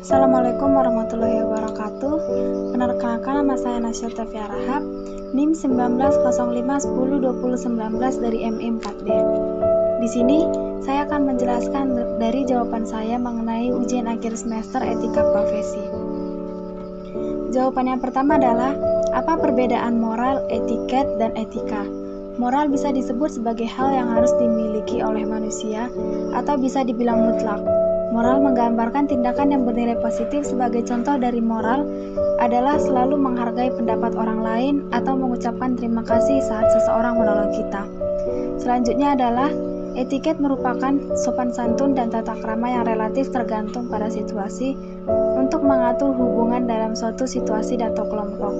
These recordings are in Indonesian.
Assalamualaikum warahmatullahi wabarakatuh. Perkenalkan, nama saya Nasya Tafia Rahab, NIM 1905102019 dari MI4D. Di sini saya akan menjelaskan dari jawaban saya mengenai ujian akhir semester etika profesi. Jawaban yang pertama adalah, apa perbedaan moral, etiket, dan etika? Moral bisa disebut sebagai hal yang harus dimiliki oleh manusia atau bisa dibilang mutlak. Moral menggambarkan tindakan yang bernilai positif. Sebagai contoh dari moral adalah selalu menghargai pendapat orang lain atau mengucapkan terima kasih saat seseorang menolong kita. Selanjutnya adalah etiket, merupakan sopan santun dan tata krama yang relatif tergantung pada situasi untuk mengatur hubungan dalam suatu situasi atau kelompok.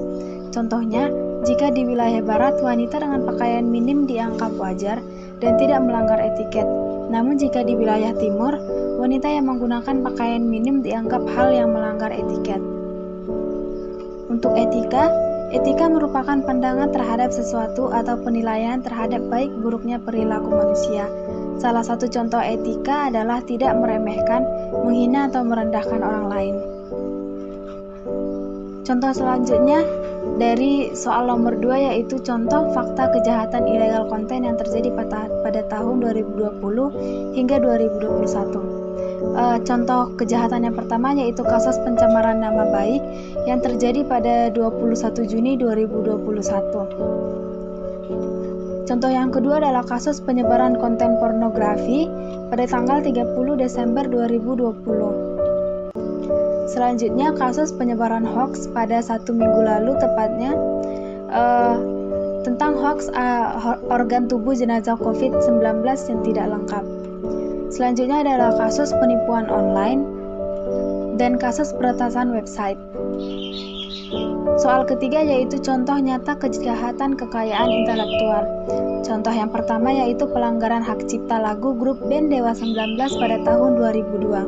Contohnya, jika di wilayah barat, wanita dengan pakaian minim dianggap wajar dan tidak melanggar etiket. Namun jika di wilayah timur, wanita yang menggunakan pakaian minim dianggap hal yang melanggar etiket. Untuk etika merupakan pandangan terhadap sesuatu atau penilaian terhadap baik buruknya perilaku manusia. Salah satu contoh etika adalah tidak meremehkan, menghina atau merendahkan orang lain. Contoh selanjutnya dari soal nomor 2 yaitu contoh fakta kejahatan ilegal konten yang terjadi pada tahun 2020 hingga 2021. Contoh kejahatan yang pertama yaitu kasus pencemaran nama baik yang terjadi pada 21 Juni 2021. Contoh yang kedua adalah kasus penyebaran konten pornografi pada tanggal 30 Desember 2020. Selanjutnya kasus penyebaran hoax pada 1 minggu lalu, tepatnya tentang hoax organ tubuh jenazah COVID-19 yang tidak lengkap. Selanjutnya adalah kasus penipuan online dan kasus peretasan website. Soal ketiga yaitu contoh nyata kejahatan kekayaan intelektual. Contoh yang pertama yaitu pelanggaran hak cipta lagu grup band Dewa 19 pada tahun 2002.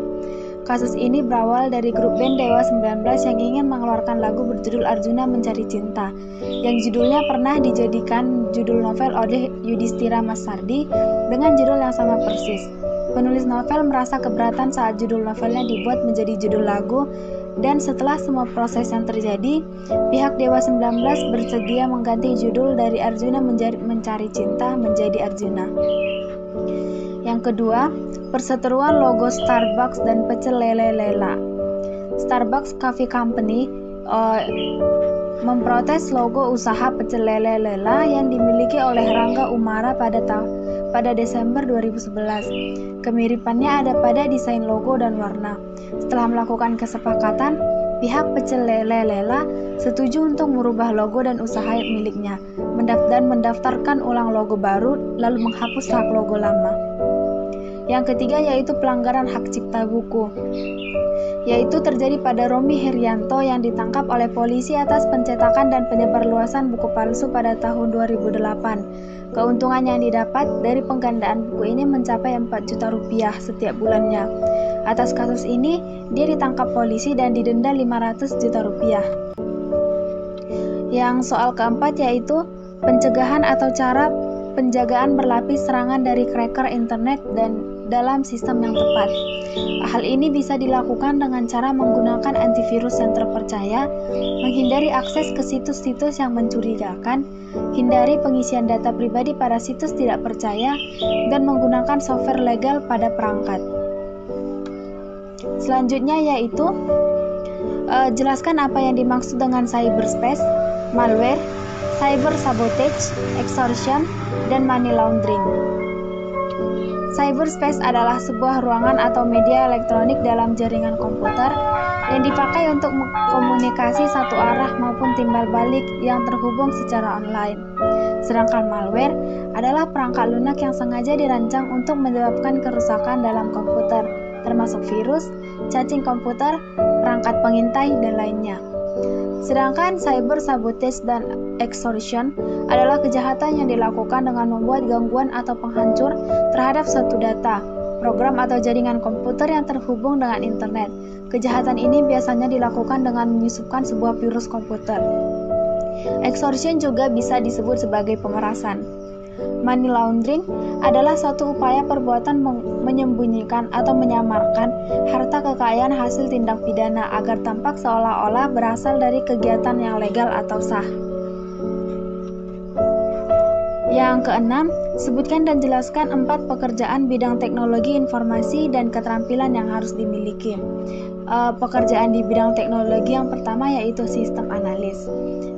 Kasus ini berawal dari grup band Dewa 19 yang ingin mengeluarkan lagu berjudul Arjuna Mencari Cinta, yang judulnya pernah dijadikan judul novel oleh Yudhistira Masardi dengan judul yang sama persis. Penulis novel merasa keberatan saat judul novelnya dibuat menjadi judul lagu, dan setelah semua proses yang terjadi, pihak Dewa 19 bersedia mengganti judul dari Arjuna Mencari Cinta menjadi Arjuna. Yang kedua, perseteruan logo Starbucks dan pecel lele Lela. Starbucks Coffee Company memprotes logo usaha pecel lele Lela yang dimiliki oleh Rangga Umara pada Desember 2011. Kemiripannya ada pada desain logo dan warna. Setelah melakukan kesepakatan, pihak pecel lele Lela setuju untuk merubah logo dan usaha miliknya, dan mendaftarkan ulang logo baru, lalu menghapus hak logo lama. Yang ketiga yaitu pelanggaran hak cipta buku, yaitu terjadi pada Romi Herianto yang ditangkap oleh polisi atas pencetakan dan penyebarluasan buku palsu pada tahun 2008. Keuntungan yang didapat dari penggandaan buku ini mencapai 4 juta rupiah setiap bulannya. Atas kasus ini, dia ditangkap polisi dan didenda 500 juta rupiah. Yang soal keempat yaitu pencegahan atau cara penjagaan berlapis serangan dari cracker internet dan dalam sistem yang tepat. Hal ini bisa dilakukan dengan cara menggunakan antivirus yang terpercaya, menghindari akses ke situs-situs yang mencurigakan, hindari pengisian data pribadi pada situs tidak percaya, dan menggunakan software legal pada perangkat. Selanjutnya yaitu jelaskan apa yang dimaksud dengan cyberspace, malware, cyber sabotage, extortion, dan money laundering. Cyberspace adalah sebuah ruangan atau media elektronik dalam jaringan komputer yang dipakai untuk komunikasi satu arah maupun timbal balik yang terhubung secara online. Sedangkan malware adalah perangkat lunak yang sengaja dirancang untuk menyebabkan kerusakan dalam komputer, termasuk virus, cacing komputer, perangkat pengintai, dan lainnya. Sedangkan cyber sabotage dan extortion adalah kejahatan yang dilakukan dengan membuat gangguan atau penghancur terhadap suatu data, program atau jaringan komputer yang terhubung dengan internet. Kejahatan ini biasanya dilakukan dengan menyusupkan sebuah virus komputer. Extortion juga bisa disebut sebagai pemerasan. Money laundering adalah suatu upaya perbuatan menyembunyikan atau menyamarkan harta kekayaan hasil tindak pidana agar tampak seolah-olah berasal dari kegiatan yang legal atau sah. Yang keenam, sebutkan dan jelaskan 4 pekerjaan bidang teknologi informasi dan keterampilan yang harus dimiliki. Pekerjaan di bidang teknologi yang pertama yaitu sistem analis.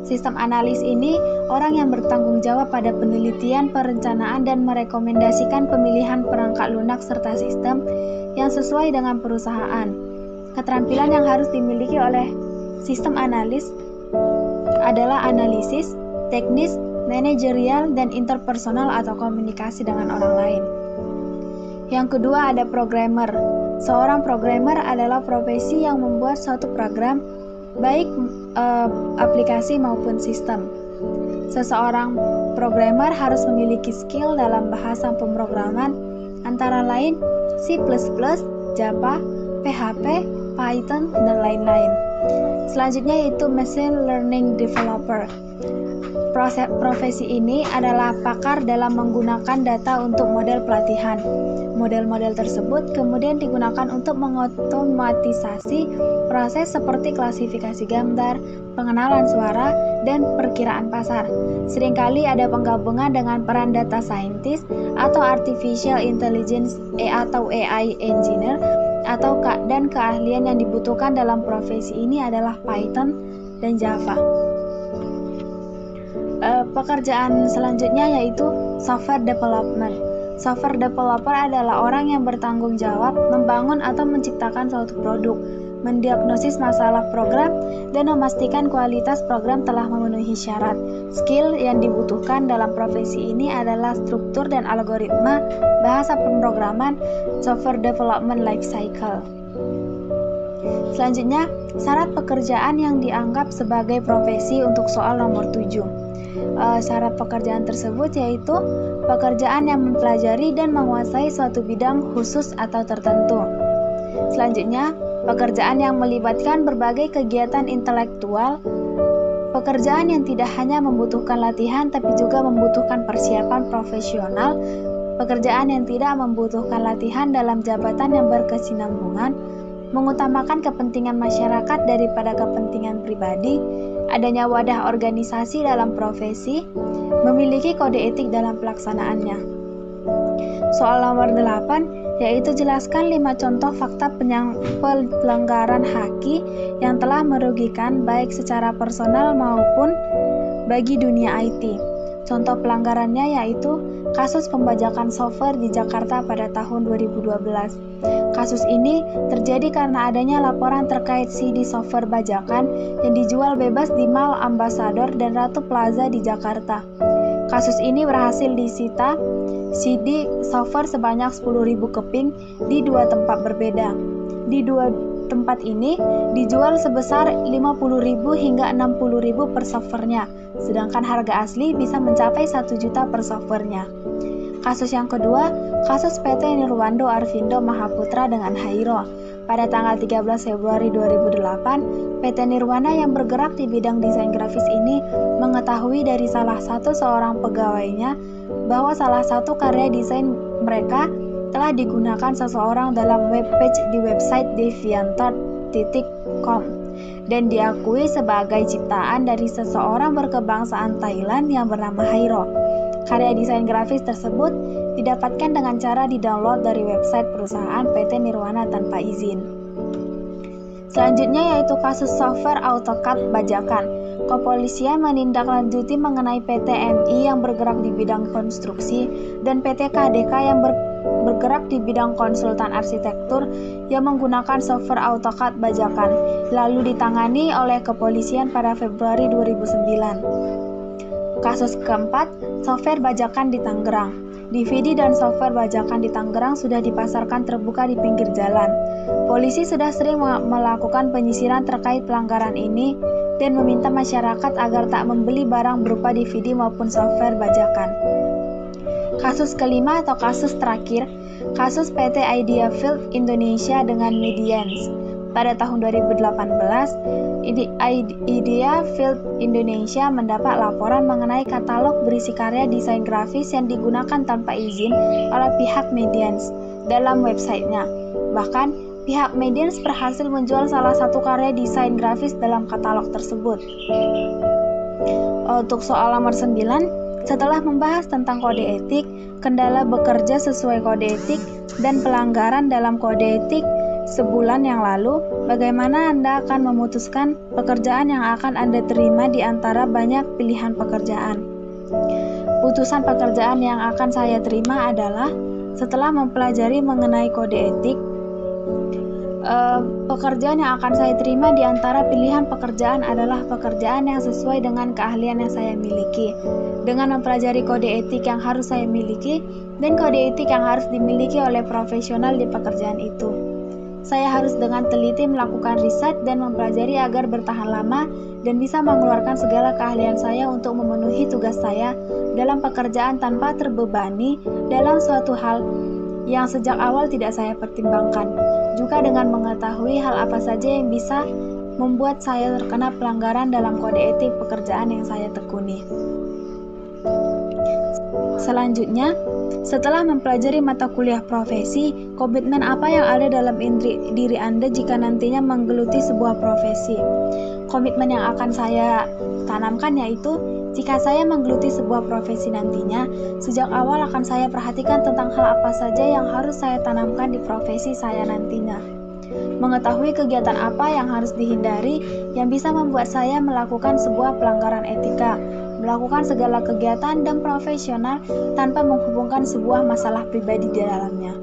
Sistem analis ini orang yang bertanggung jawab pada penelitian, perencanaan, dan merekomendasikan pemilihan perangkat lunak serta sistem yang sesuai dengan perusahaan. Keterampilan yang harus dimiliki oleh sistem analis adalah analisis, teknis, manajerial, dan interpersonal atau komunikasi dengan orang lain. Yang kedua ada programmer. Seorang programmer adalah profesi yang membuat suatu program, baik aplikasi maupun sistem. Seseorang programmer harus memiliki skill dalam bahasa pemrograman, antara lain C++, Java, PHP, Python, dan lain-lain. Selanjutnya yaitu Machine Learning Developer. Profesi ini adalah pakar dalam menggunakan data untuk model pelatihan. Model-model tersebut kemudian digunakan untuk mengotomatisasi proses seperti klasifikasi gambar, pengenalan suara, dan perkiraan pasar. Seringkali ada penggabungan dengan peran data scientist atau artificial intelligence atau AI engineer dan keahlian yang dibutuhkan dalam profesi ini adalah Python dan Java. Pekerjaan selanjutnya yaitu software development. Software developer adalah orang yang bertanggung jawab membangun atau menciptakan suatu produk, mendiagnosis masalah program, dan memastikan kualitas program telah memenuhi syarat. Skill yang dibutuhkan dalam profesi ini adalah struktur dan algoritma bahasa pemrograman software development life cycle. Selanjutnya, syarat pekerjaan yang dianggap sebagai profesi untuk soal nomor 7. Syarat pekerjaan tersebut yaitu pekerjaan yang mempelajari dan menguasai suatu bidang khusus atau tertentu. Selanjutnya, pekerjaan yang melibatkan berbagai kegiatan intelektual, pekerjaan yang tidak hanya membutuhkan latihan tapi juga membutuhkan persiapan profesional, pekerjaan yang tidak membutuhkan latihan dalam jabatan yang berkesinambungan, mengutamakan kepentingan masyarakat daripada kepentingan pribadi, adanya wadah organisasi dalam profesi, memiliki kode etik dalam pelaksanaannya. Soal nomor 8, yaitu jelaskan 5 contoh fakta pelanggaran haki yang telah merugikan baik secara personal maupun bagi dunia IT. Contoh pelanggarannya yaitu kasus pembajakan software di Jakarta pada tahun 2012. Kasus ini terjadi karena adanya laporan terkait CD software bajakan yang dijual bebas di Mall Ambassador dan Ratu Plaza di Jakarta. Kasus ini berhasil disita CD software sebanyak 10.000 keping di 2 tempat berbeda. Di 2 tempat ini dijual sebesar 50.000 hingga 60.000 per softwarenya, sedangkan harga asli bisa mencapai 1 juta per softwarenya. Kasus yang kedua, kasus PT Nirwando Arvindo Mahaputra dengan Hairo. Pada tanggal 13 Februari 2008, PT Nirwana yang bergerak di bidang desain grafis ini mengetahui dari salah satu seorang pegawainya bahwa salah satu karya desain mereka telah digunakan seseorang dalam webpage di website deviantart.com dan diakui sebagai ciptaan dari seseorang berkebangsaan Thailand yang bernama Hairo. Karya desain grafis tersebut didapatkan dengan cara di-download dari website perusahaan PT Nirwana tanpa izin. Selanjutnya yaitu kasus software AutoCAD bajakan. Kepolisian menindaklanjuti mengenai PT MI yang bergerak di bidang konstruksi dan PT KDK yang bergerak di bidang konsultan arsitektur yang menggunakan software AutoCAD bajakan, lalu ditangani oleh kepolisian pada Februari 2009. Kasus keempat, software bajakan di Tangerang. DVD dan software bajakan di Tangerang sudah dipasarkan terbuka di pinggir jalan. Polisi sudah sering melakukan penyisiran terkait pelanggaran ini dan meminta masyarakat agar tak membeli barang berupa DVD maupun software bajakan. Kasus kelima atau kasus terakhir, kasus PT Ideafield Indonesia dengan Medians. pada tahun 2018, Idea Field Indonesia mendapat laporan mengenai katalog berisi karya desain grafis yang digunakan tanpa izin oleh pihak Medians dalam websitenya. Bahkan, pihak Medians berhasil menjual salah satu karya desain grafis dalam katalog tersebut. Untuk soal nomor 9, setelah membahas tentang kode etik, kendala bekerja sesuai kode etik, dan pelanggaran dalam kode etik sebulan yang lalu, bagaimana Anda akan memutuskan pekerjaan yang akan Anda terima di antara banyak pilihan pekerjaan? Putusan pekerjaan yang akan saya terima adalah setelah mempelajari mengenai kode etik, pekerjaan yang akan saya terima di antara pilihan pekerjaan adalah pekerjaan yang sesuai dengan keahlian yang saya miliki. Dengan mempelajari kode etik yang harus saya miliki dan kode etik yang harus dimiliki oleh profesional di pekerjaan itu, saya harus dengan teliti melakukan riset dan mempelajari agar bertahan lama dan bisa mengeluarkan segala keahlian saya untuk memenuhi tugas saya dalam pekerjaan tanpa terbebani dalam suatu hal yang sejak awal tidak saya pertimbangkan, juga dengan mengetahui hal apa saja yang bisa membuat saya terkena pelanggaran dalam kode etik pekerjaan yang saya tekuni. Selanjutnya, setelah mempelajari mata kuliah profesi, komitmen apa yang ada dalam diri Anda jika nantinya menggeluti sebuah profesi? Komitmen yang akan saya tanamkan yaitu, jika saya menggeluti sebuah profesi nantinya, sejak awal akan saya perhatikan tentang hal apa saja yang harus saya tanamkan di profesi saya nantinya. Mengetahui kegiatan apa yang harus dihindari yang bisa membuat saya melakukan sebuah pelanggaran etika, melakukan segala kegiatan dan profesional tanpa menghubungkan sebuah masalah pribadi di dalamnya.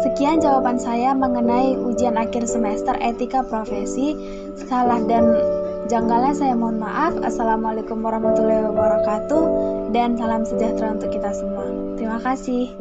Sekian jawaban saya mengenai ujian akhir semester etika profesi. Salah dan janggalnya saya mohon maaf. Assalamualaikum warahmatullahi wabarakatuh dan salam sejahtera untuk kita semua. Terima kasih.